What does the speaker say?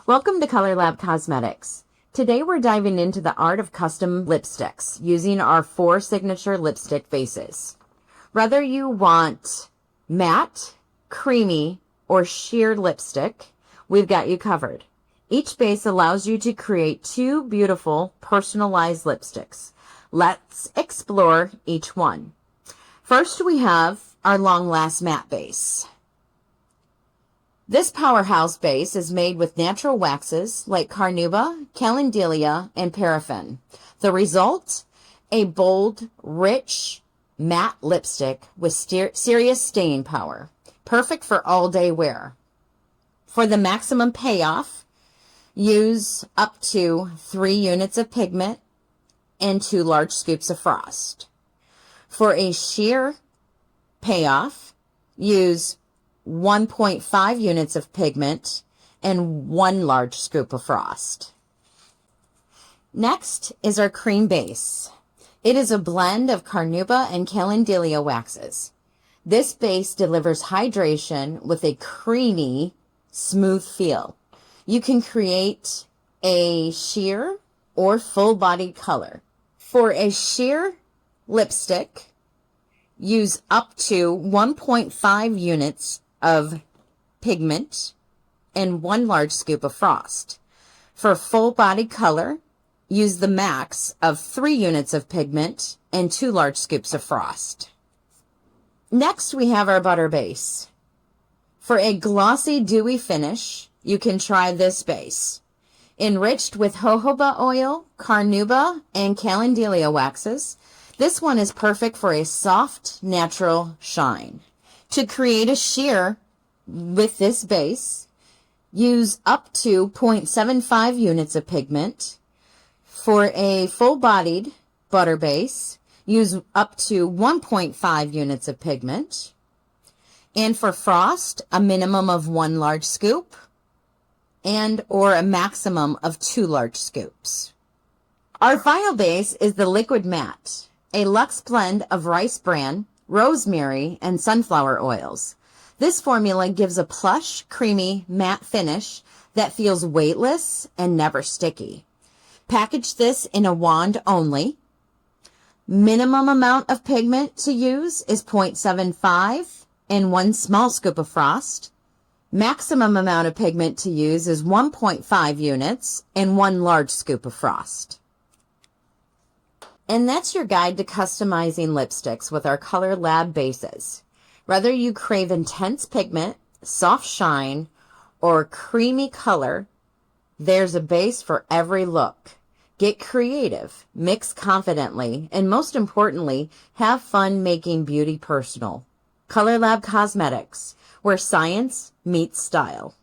Welcome to Colorlab Cosmetics. Today we're diving into the art of custom lipsticks using our 4 signature lipstick bases. Whether you want matte, creamy, or sheer lipstick, we've got you covered. Each base allows you to create 2 beautiful personalized lipsticks. Let's explore each one. First, we have our Long Last Matte base. This powerhouse base is made with natural waxes like carnauba, calendula, and paraffin. The result? A bold, rich, matte lipstick with serious staying power. Perfect for all-day wear. For the maximum payoff, use up to 3 units of pigment and 2 large scoops of frost. For a sheer payoff, use 1.5 units of pigment and 1 large scoop of frost. Next is our cream base. It is a blend of carnauba and calendula waxes. This base delivers hydration with a creamy, smooth feel. You can create a sheer or full-bodied color. For a sheer lipstick, use up to 1.5 units of pigment and 1 large scoop of frost. For full body color, use the max of 3 units of pigment and 2 large scoops of frost. Next, we have our butter base. For a glossy, dewy finish, you can try this base. Enriched with jojoba oil, carnauba, and calendula waxes, this one is perfect for a soft, natural shine. To create a sheer with this base, use up to 0.75 units of pigment. For a full-bodied butter base, use up to 1.5 units of pigment. And for frost, a minimum of 1 large scoop and or a maximum of 2 large scoops. Our final base is the liquid matte, a luxe blend of rice bran, rosemary, and sunflower oils. This formula gives a plush, creamy, matte finish that feels weightless and never sticky. Package this in a wand only. Minimum amount of pigment to use is 0.75 and 1 small scoop of frost. Maximum amount of pigment to use is 1.5 units and 1 large scoop of frost. And that's your guide to customizing lipsticks with our Colorlab bases. Whether you crave intense pigment, soft shine, or creamy color, there's a base for every look. Get creative, mix confidently, and most importantly, have fun making beauty personal. Colorlab Cosmetics, where science meets style.